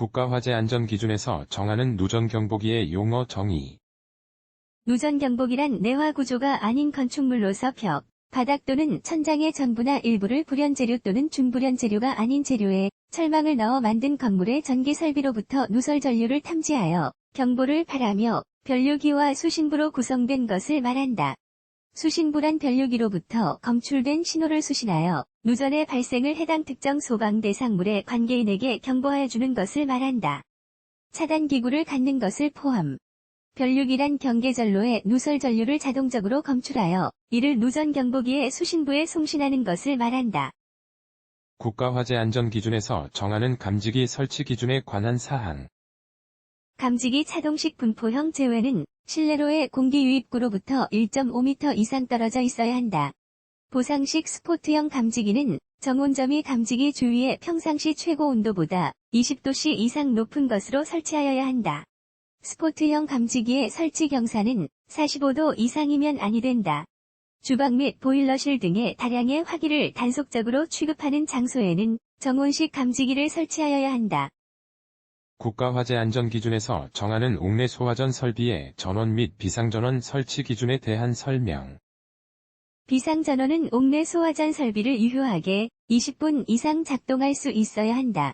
국가화재안전기준에서 정하는 누전경보기의 용어 정의. 누전경보기란 내화 구조가 아닌 건축물로서 벽, 바닥 또는 천장의 전부나 일부를 불연재료 또는 준불연재료가 아닌 재료에 철망을 넣어 만든 건물의 전기설비로부터 누설전류를 탐지하여 경보를 발하며 변류기와 수신부로 구성된 것을 말한다. 수신부란 변류기로부터 검출된 신호를 수신하여 누전의 발생을 해당 특정 소방 대상물의 관계인에게 경보하여 주는 것을 말한다. 차단기구를 갖는 것을 포함. 변류기란 경계전로에 누설전류를 자동적으로 검출하여 이를 누전경보기의 수신부에 송신하는 것을 말한다. 국가화재안전기준에서 정하는 감지기 설치 기준에 관한 사항. 감지기 차동식 분포형 제외는 실내로의 공기 유입구로부터 1.5m 이상 떨어져 있어야 한다. 보상식 스포트형 감지기는 정온점이 감지기 주위의 평상시 최고 온도보다 20도씨 이상 높은 것으로 설치하여야 한다. 스포트형 감지기의 설치 경사는 45도 이상이면 아니 된다. 주방 및 보일러실 등의 다량의 화기를 단속적으로 취급하는 장소에는 정온식 감지기를 설치하여야 한다. 국가화재안전기준에서 정하는 옥내 소화전 설비의 전원 및 비상전원 설치 기준에 대한 설명. 비상전원은 옥내 소화전 설비를 유효하게 20분 이상 작동할 수 있어야 한다.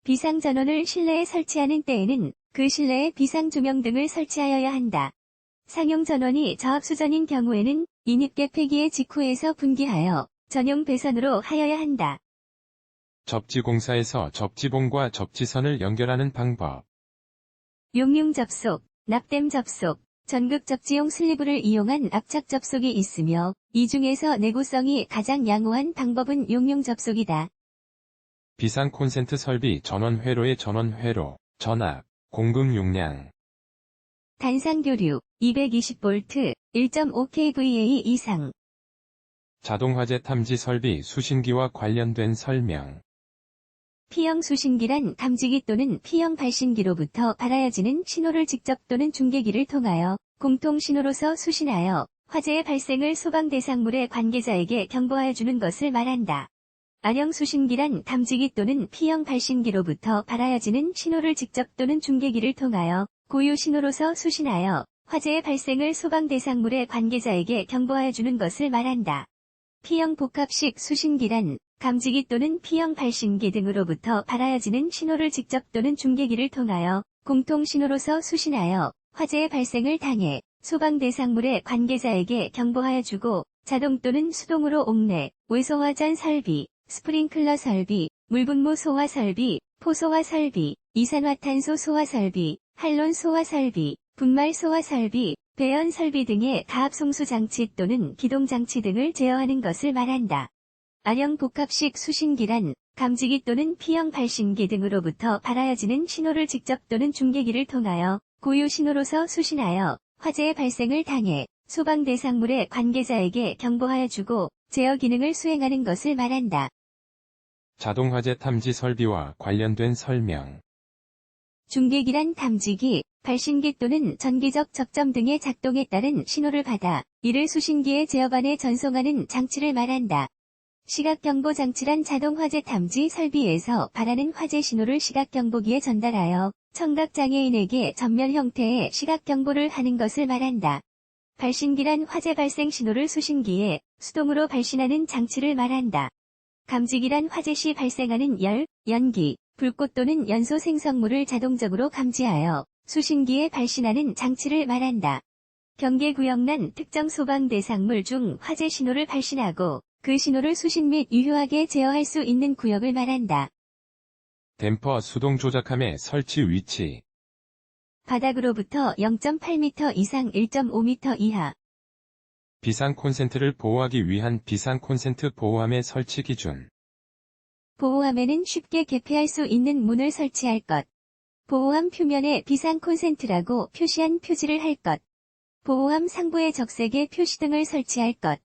비상전원을 실내에 설치하는 때에는 그 실내에 비상조명 등을 설치하여야 한다. 상용전원이 저압수전인 경우에는 인입계 폐기의 직후에서 분기하여 전용 배선으로 하여야 한다. 접지공사에서 접지봉과 접지선을 연결하는 방법. 용융 접속, 납땜 접속, 전극 접지용 슬리브를 이용한 압착 접속이 있으며 이 중에서 내구성이 가장 양호한 방법은 용융 접속이다. 비상 콘센트 설비 전원 회로의 전원 회로, 전압, 공급 용량. 단상 교류, 220V, 1.5kVA 이상. 자동화재 탐지 설비 수신기와 관련된 설명. P형 수신기란 감지기 또는 P형 발신기로부터 발하여지는 신호를 직접 또는 중계기를 통하여 공통 신호로서 수신하여 화재의 발생을 소방 대상물의 관계자에게 경보하여 주는 것을 말한다. R형 수신기란 감지기 또는 P형 발신기로부터 발하여지는 신호를 직접 또는 중계기를 통하여 고유 신호로서 수신하여 화재의 발생을 소방 대상물의 관계자에게 경보하여 주는 것을 말한다. P형 복합식 수신기란 감지기 또는 P형 발신기 등으로부터 발하여지는 신호를 직접 또는 중계기를 통하여 공통 신호로서 수신하여 화재의 발생을 당해 소방 대상물의 관계자에게 경보하여 주고 자동 또는 수동으로 옥내, 외소화전 설비, 스프링클러 설비, 물분무 소화 설비, 포소화 설비, 이산화탄소 소화 설비, 할론 소화 설비, 분말 소화 설비, 배연 설비 등의 가압송수 장치 또는 기동 장치 등을 제어하는 것을 말한다. R형 복합식 수신기란 감지기 또는 P형 발신기 등으로부터 발하여지는 신호를 직접 또는 중계기를 통하여 고유 신호로서 수신하여 화재의 발생을 당해 소방 대상물의 관계자에게 경보하여 주고 제어 기능을 수행하는 것을 말한다. 자동화재 탐지 설비와 관련된 설명. 중계기란 감지기, 발신기 또는 전기적 접점 등의 작동에 따른 신호를 받아 이를 수신기의 제어반에 전송하는 장치를 말한다. 시각경보 장치란 자동화재 탐지 설비에서 발하는 화재 신호를 시각경보기에 전달하여 청각장애인에게 전면 형태의 시각경보를 하는 것을 말한다. 발신기란 화재 발생 신호를 수신기에 수동으로 발신하는 장치를 말한다. 감지기란 화재 시 발생하는 열, 연기, 불꽃 또는 연소 생성물을 자동적으로 감지하여 수신기에 발신하는 장치를 말한다. 경계구역 난 특정 소방 대상물 중 화재 신호를 발신하고 그 신호를 수신 및 유효하게 제어할 수 있는 구역을 말한다. 댐퍼 수동 조작함의 설치 위치. 바닥으로부터 0.8m 이상 1.5m 이하. 비상 콘센트를 보호하기 위한 비상 콘센트 보호함의 설치 기준. 보호함에는 쉽게 개폐할 수 있는 문을 설치할 것. 보호함 표면에 비상 콘센트라고 표시한 표지를 할 것. 보호함 상부에 적색의 표시 등을 설치할 것.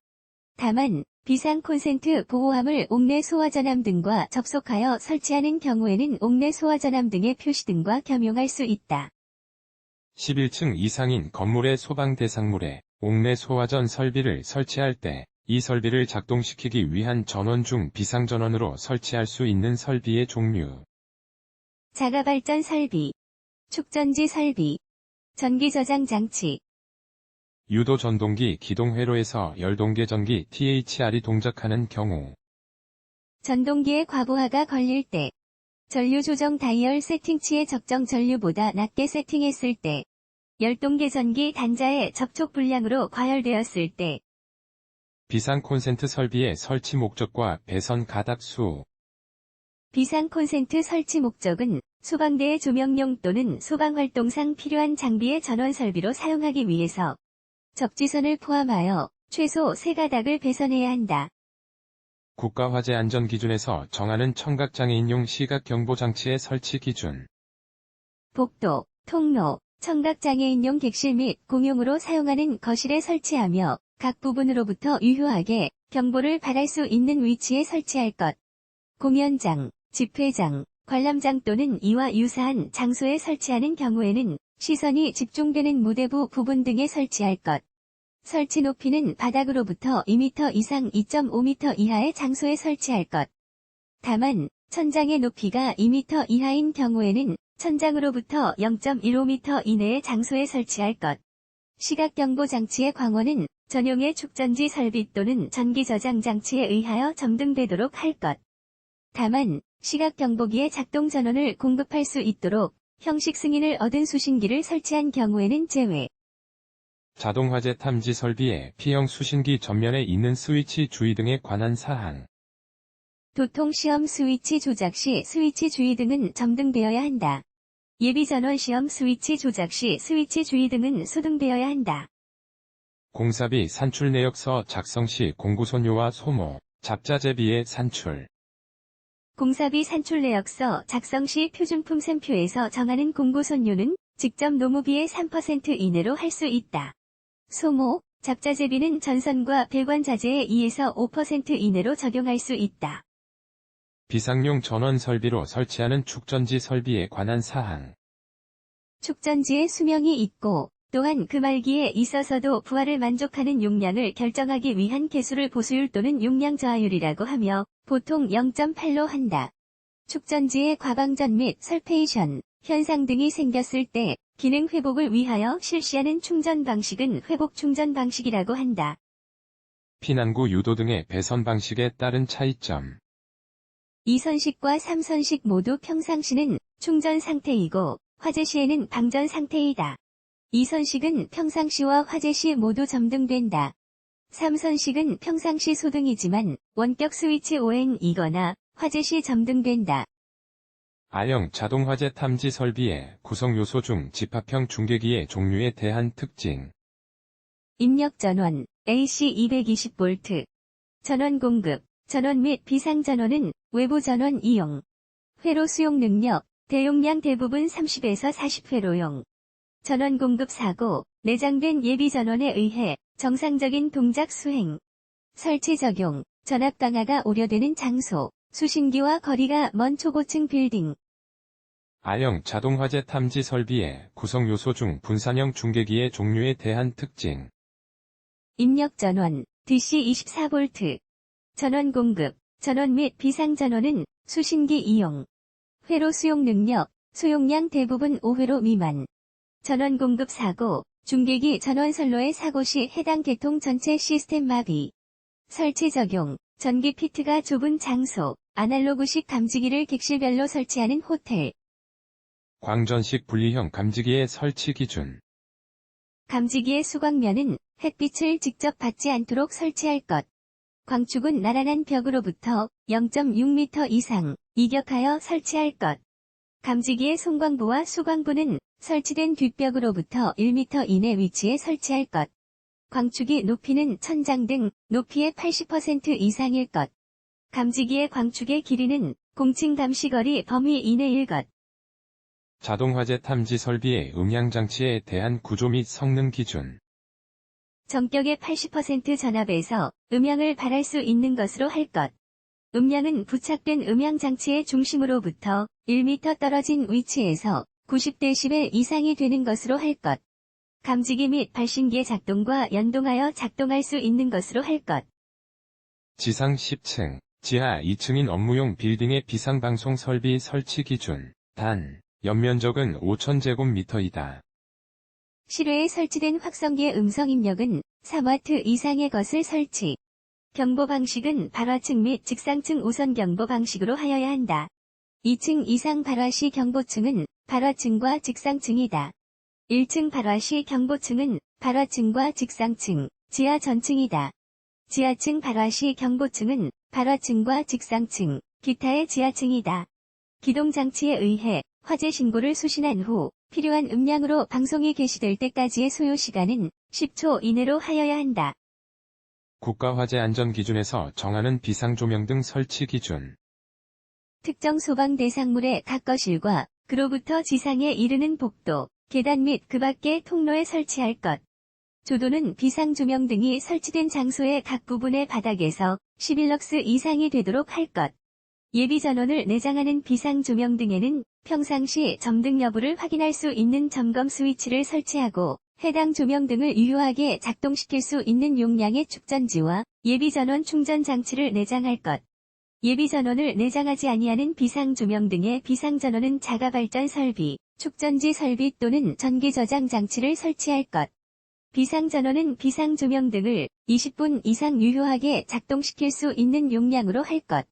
다만 비상 콘센트 보호함을 옥내 소화전함 등과 접속하여 설치하는 경우에는 옥내 소화전함 등의 표시 등과 겸용할 수 있다. 11층 이상인 건물의 소방 대상물에 옥내 소화전 설비를 설치할 때 이 설비를 작동시키기 위한 전원 중 비상전원으로 설치할 수 있는 설비의 종류. 자가발전 설비, 축전지 설비, 전기 저장 장치, 유도 전동기 기동 회로에서 열동계 전기 THR이 동작하는 경우, 전동기의 과부하가 걸릴 때, 전류 조정 다이얼 세팅치의 적정 전류보다 낮게 세팅했을 때, 열동계 전기 단자의 접촉 불량으로 과열되었을 때, 비상 콘센트 설비의 설치 목적과 배선 가닥 수, 비상 콘센트 설치 목적은 소방대의 조명용 또는 소방활동상 필요한 장비의 전원 설비로 사용하기 위해서 접지선을 포함하여 최소 3가닥을 배선해야 한다. 국가화재안전기준에서 정하는 청각장애인용 시각경보장치의 설치 기준, 복도, 통로, 청각장애인용 객실 및 공용으로 사용하는 거실에 설치하며 각 부분으로부터 유효하게 경보를 발할 수 있는 위치에 설치할 것. 공연장, 집회장, 관람장 또는 이와 유사한 장소에 설치하는 경우에는 시선이 집중되는 무대부 부분 등에 설치할 것. 설치 높이는 바닥으로부터 2m 이상 2.5m 이하의 장소에 설치할 것. 다만, 천장의 높이가 2m 이하인 경우에는 천장으로부터 0.15m 이내의 장소에 설치할 것. 시각경보 장치의 광원은 전용의 축전지 설비 또는 전기 저장 장치에 의하여 점등되도록 할 것. 다만, 시각경보기의 작동 전원을 공급할 수 있도록 형식 승인을 얻은 수신기를 설치한 경우에는 제외. 자동화재 탐지 설비의 P형 수신기 전면에 있는 스위치 주의 등에 관한 사항, 도통시험 스위치 조작 시 스위치 주의 등은 점등되어야 한다. 예비전원 시험 스위치 조작 시 스위치 주의 등은 소등되어야 한다. 공사비 산출 내역서 작성 시 공구손료와 소모, 잡자재비의 산출, 공사비 산출 내역서 작성 시 표준품 샘표에서 정하는 공구손료는 직접 노무비의 3% 이내로 할 수 있다. 소모, 잡자재비는 전선과 배관 자재의 2에서 5% 이내로 적용할 수 있다. 비상용 전원 설비로 설치하는 축전지 설비에 관한 사항, 축전지에 수명이 있고 또한 그 말기에 있어서도 부하를 만족하는 용량을 결정하기 위한 개수를 보수율 또는 용량 저하율이라고 하며 보통 0.8로 한다. 축전지의 과방전 및 설페이션, 현상 등이 생겼을 때 기능 회복을 위하여 실시하는 충전 방식은 회복 충전 방식이라고 한다. 피난구 유도 등의 배선 방식에 따른 차이점, 2선식과 3선식 모두 평상시는 충전 상태이고 화재 시에는 방전 상태이다. 2선식은 평상시와 화재 시 모두 점등된다. 3선식은 평상시 소등이지만 원격 스위치 ON이거나 화재 시 점등된다. R형 자동화재 탐지 설비의 구성 요소 중 집합형 중계기의 종류에 대한 특징, 입력 전원, AC 220V. 전원 공급, 전원 및 비상 전원은 외부 전원 이용. 회로 수용 능력, 대용량 대부분 30에서 40회로용. 전원 공급 사고, 내장된 예비 전원에 의해 정상적인 동작 수행. 설치 적용, 전압 강화가 우려되는 장소, 수신기와 거리가 먼 초고층 빌딩. R형 자동화재 탐지 설비의 구성 요소 중 분산형 중계기의 종류에 대한 특징, 입력 전원, DC 24V. 전원 공급, 전원 및 비상 전원은 수신기 이용. 회로 수용 능력, 소용량 대부분 5회로 미만. 전원 공급 사고, 중계기 전원 선로의 사고 시 해당 계통 전체 시스템 마비. 설치 적용, 전기 피트가 좁은 장소, 아날로그식 감지기를 객실별로 설치하는 호텔. 광전식 분리형 감지기의 설치 기준, 감지기의 수광면은 햇빛을 직접 받지 않도록 설치할 것. 광축은 나란한 벽으로부터 0.6m 이상 이격하여 설치할 것. 감지기의 송광부와 수광부는 설치된 뒷벽으로부터 1m 이내 위치에 설치할 것. 광축이 높이는 천장 등 높이의 80% 이상일 것. 감지기의 광축의 길이는 공층 감시거리 범위 이내일 것. 자동화재 탐지 설비의 음향장치에 대한 구조 및 성능 기준, 전격의 80% 전압에서 음향을 발할 수 있는 것으로 할 것. 음량은 부착된 음향장치의 중심으로부터 1m 떨어진 위치에서 90dB 이상이 되는 것으로 할 것. 감지기 및 발신기의 작동과 연동하여 작동할 수 있는 것으로 할 것. 지상 10층, 지하 2층인 업무용 빌딩의 비상방송 설비 설치 기준, 단, 연면적은 5,000제곱미터이다. 실외에 설치된 확성기의 음성 입력은 3W 이상의 것을 설치. 경보 방식은 발화층 및 직상층 우선 경보 방식으로 하여야 한다. 2층 이상 발화 시 경보층은 발화층과 직상층이다. 1층 발화 시 경보층은 발화층과 직상층, 지하 전층이다. 지하층 발화 시 경보층은 발화층과 직상층, 기타의 지하층이다. 기동장치에 의해 화재 신고를 수신한 후 필요한 음량으로 방송이 개시될 때까지의 소요 시간은 10초 이내로 하여야 한다. 국가화재안전기준에서 정하는 비상조명등 설치 기준. 특정 소방 대상물의 각 거실과 그로부터 지상에 이르는 복도, 계단 및 그 밖의 통로에 설치할 것. 조도는 비상조명등이 설치된 장소의 각 부분의 바닥에서 11럭스 이상이 되도록 할 것. 예비전원을 내장하는 비상조명등에는 평상시 점등 여부를 확인할 수 있는 점검 스위치를 설치하고 해당 조명등을 유효하게 작동시킬 수 있는 용량의 축전지와 예비전원 충전 장치를 내장할 것. 예비전원을 내장하지 아니하는 비상조명등의 비상전원은 자가발전 설비, 축전지 설비 또는 전기저장 장치를 설치할 것. 비상전원은 비상조명등을 20분 이상 유효하게 작동시킬 수 있는 용량으로 할 것.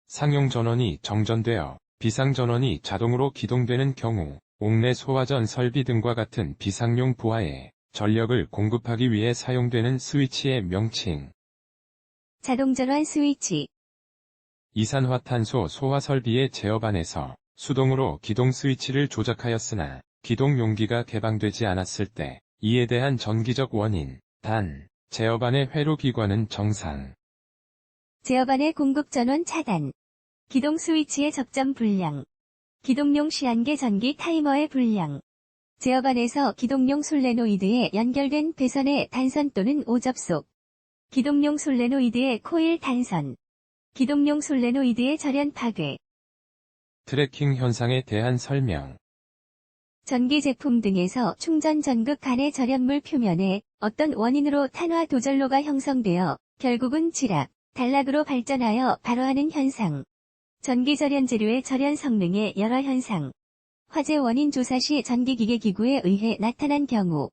상용전원이 정전되어 비상전원이 자동으로 기동되는 경우 옥내 소화전 설비 등과 같은 비상용 부하에 전력을 공급하기 위해 사용되는 스위치의 명칭. 자동전원 스위치. 이산화탄소 소화 설비의 제어반에서 수동으로 기동 스위치를 조작하였으나 기동 용기가 개방되지 않았을 때 이에 대한 전기적 원인, 단, 제어반의 회로 기관은 정상. 제어반의 공급 전원 차단. 기동 스위치의 접점 불량. 기동용 시한계 전기 타이머의 불량. 제어반에서 기동용 솔레노이드에 연결된 배선의 단선 또는 오접속. 기동용 솔레노이드의 코일 단선. 기동용 솔레노이드의 절연 파괴. 트래킹 현상에 대한 설명. 전기 제품 등에서 충전 전극 간의 절연물 표면에 어떤 원인으로 탄화 도전로가 형성되어 결국은 지락, 단락으로 발전하여 발화하는 현상. 전기 절연 재료의 절연 성능의 여러 현상. 화재 원인 조사 시 전기기계 기구에 의해 나타난 경우.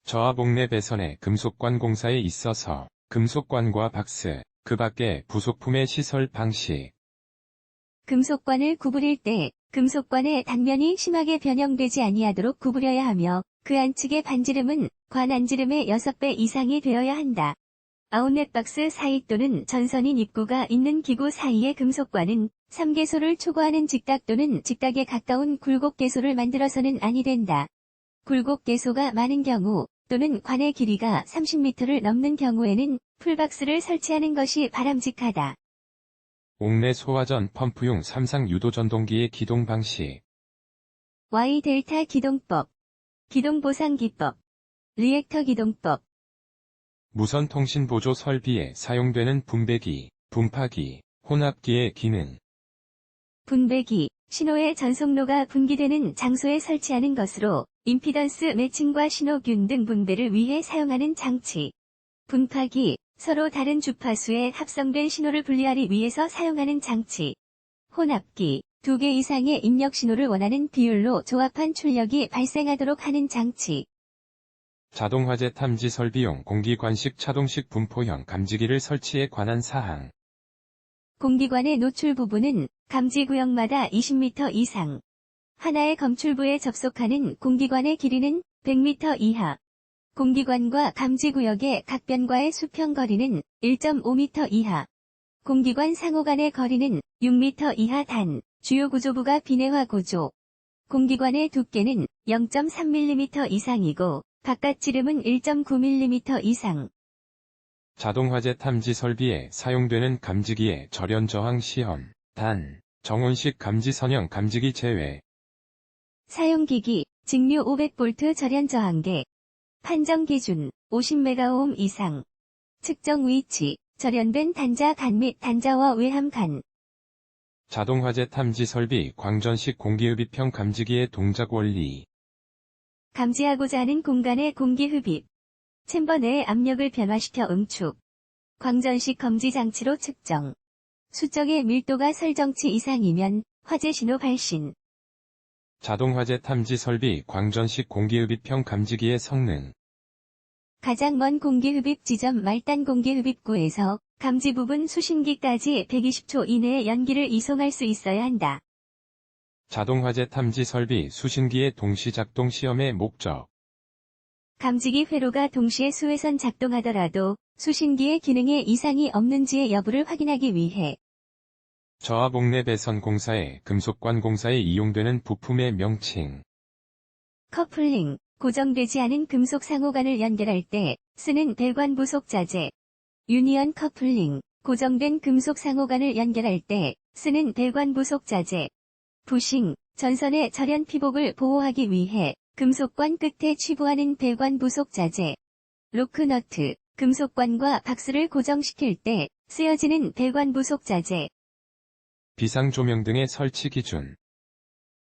저하복내 배선의 금속관 공사에 있어서 금속관과 박스, 그 밖의 부속품의 시설 방식. 금속관을 구부릴 때 금속관의 단면이 심하게 변형되지 아니하도록 구부려야 하며 그 안측의 반지름은 관 안지름의 6배 이상이 되어야 한다. 아웃렛 박스 사이 또는 전선인 입구가 있는 기구 사이의 금속관은 3개소를 초과하는 직각 또는 직각에 가까운 굴곡개소를 만들어서는 아니 된다. 굴곡개소가 많은 경우 또는 관의 길이가 30m를 넘는 경우에는 풀박스를 설치하는 것이 바람직하다. 옥내 소화전 펌프용 3상 유도전동기의 기동 방식. Y 델타 기동법, 기동보상기법, 리액터 기동법. 무선 통신 보조 설비에 사용되는 분배기, 분파기, 혼합기의 기능. 분배기, 신호의 전송로가 분기되는 장소에 설치하는 것으로 임피던스 매칭과 신호균 등 분배를 위해 사용하는 장치. 분파기, 서로 다른 주파수에 합성된 신호를 분리하기 위해서 사용하는 장치. 혼합기, 2개 이상의 입력 신호를 원하는 비율로 조합한 출력이 발생하도록 하는 장치. 자동화재 탐지 설비용 공기관식 차동식 분포형 감지기를 설치에 관한 사항. 공기관의 노출 부분은 감지구역마다 20m 이상. 하나의 검출부에 접속하는 공기관의 길이는 100m 이하. 공기관과 감지구역의 각변과의 수평 거리는 1.5m 이하. 공기관 상호 간의 거리는 6m 이하 단, 주요 구조부가 비내화 구조. 공기관의 두께는 0.3mm 이상이고, 바깥 지름은 1.9mm 이상. 자동화재 탐지 설비에 사용되는 감지기의 절연 저항 시험. 단, 정온식 감지 선형 감지기 제외. 사용기기, 직류 500V 절연 저항계. 판정 기준, 50메가오hm 이상. 측정 위치, 절연된 단자 간 및 단자와 외함 간. 자동화재 탐지 설비 광전식 공기흡입형 감지기의 동작 원리. 감지하고자 하는 공간의 공기 흡입. 챔버 내의 압력을 변화시켜 응축. 광전식 검지 장치로 측정. 수정의 밀도가 설정치 이상이면 화재 신호 발신. 자동화재 탐지 설비 광전식 공기흡입형 감지기의 성능. 가장 먼 공기흡입 지점 말단 공기흡입구에서 감지 부분 수신기까지 120초 이내에 연기를 이송할 수 있어야 한다. 자동화재 탐지 설비 수신기의 동시 작동 시험의 목적. 감지기 회로가 동시에 수회선 작동하더라도 수신기의 기능에 이상이 없는지의 여부를 확인하기 위해 저하복내 배선 공사에 금속관 커플링 이용되는 부품의 명칭. 커플링, 고정되지 않은 금속 상호간을 연결할 때 쓰는 배관 부속 자재. 유니언 커플링, 고정된 금속 상호간을 연결할 때 쓰는 배관 부속 자재. 부싱, 전선의 절연 피복을 보호하기 위해 금속관 끝에 취부하는 배관 부속 자재. 로크너트, 금속관과 박스를 고정시킬 때 쓰여지는 배관 부속 자재. 비상조명 등의 설치 기준.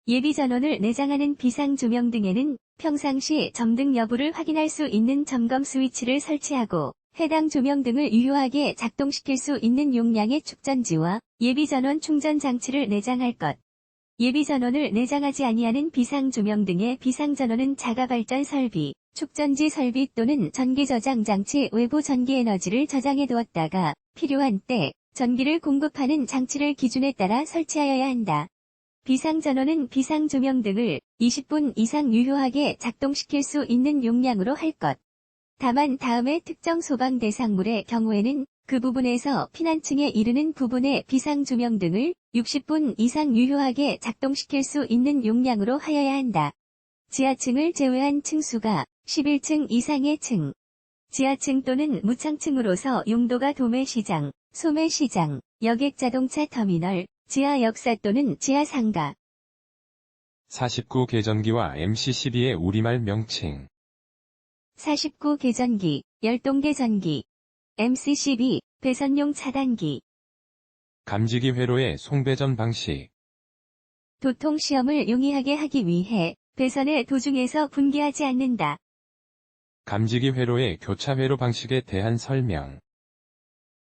예비전원을 내장하는 비상조명 등에는 평상시 점등 여부를 확인할 수 있는 점검 스위치를 설치하고 해당 조명 등을 유효하게 작동시킬 수 있는 용량의 축전지와 예비전원 충전 장치를 내장할 것. 예비전원을 내장하지 아니하는 비상조명 등의 비상전원은 자가발전 설비, 축전지 설비 또는 전기저장 장치 외부 전기에너지를 저장해 두었다가 필요한 때 전기를 공급하는 장치를 기준에 따라 설치하여야 한다. 비상전원은 비상조명 등을 20분 이상 유효하게 작동시킬 수 있는 용량으로 할 것. 다만 다음의 특정 소방 대상물의 경우에는 그 부분에서 피난층에 이르는 부분의 비상조명 등을 60분 이상 유효하게 작동시킬 수 있는 용량으로 하여야 한다. 지하층을 제외한 층수가 11층 이상의 층. 지하층 또는 무창층으로서 용도가 도매시장, 소매시장, 여객자동차 터미널, 지하 역사 또는 지하 상가. 49 계전기와 MC12의 우리말 명칭. 49 계전기, 열동 계전기. MC12, 배선용 차단기. 감지기 회로의 송배전 방식. 도통 시험을 용이하게 하기 위해 배선의 도중에서 분기하지 않는다. 감지기 회로의 교차 회로 방식에 대한 설명.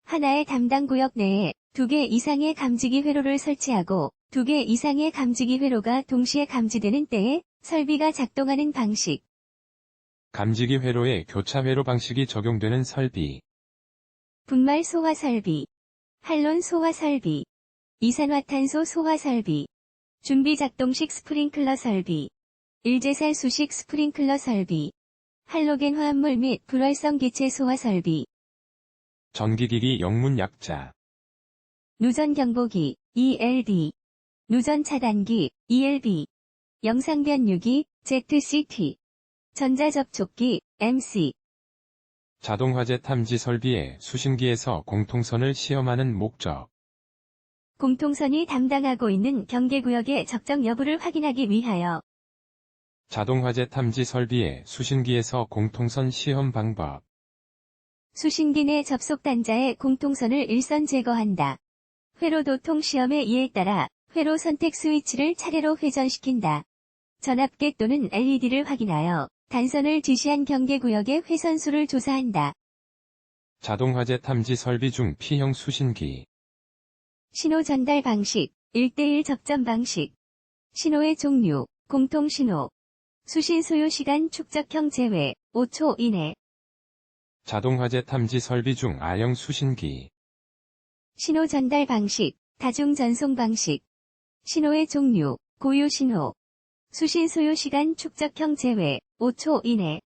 하나의 담당 구역 내에 2개 이상의 감지기 회로를 설치하고 2개 이상의 감지기 회로가 동시에 감지되는 때에 설비가 작동하는 방식. 감지기 회로의 교차 회로 방식이 적용되는 설비. 분말 소화 설비, 할론 소화 설비, 이산화탄소 소화 설비, 준비 작동식 스프링클러 설비, 일제살 수식 스프링클러 설비, 할로겐 화합물 및 불활성 기체 소화 설비. 전기기기 영문 약자. 누전 경보기, ELD. 누전 차단기, ELB. 영상 변유기, ZCT. 전자접촉기, MC. 자동화재 탐지 설비의 수신기에서 공통선을 시험하는 목적. 공통선이 담당하고 있는 경계구역의 적정 여부를 확인하기 위하여. 자동화재 탐지 설비의 수신기에서 공통선 시험 방법. 수신기 내 접속 단자의 공통선을 일선 제거한다. 회로 도통 시험의 이에 따라 회로 선택 스위치를 차례로 회전시킨다. 전압계 또는 LED를 확인하여 단선을 지시한 경계구역의 회선수를 조사한다. 자동화재 탐지 설비 중 P형 수신기. 신호 전달 방식, 1:1 접점 방식. 신호의 종류, 공통신호. 수신 소요 시간 축적형 제외, 5초 이내. 자동화재 탐지 설비 중 R형 수신기. 신호 전달 방식, 다중 전송 방식. 신호의 종류, 고유 신호. 수신 소요 시간 축적형 제외, 5초 이내.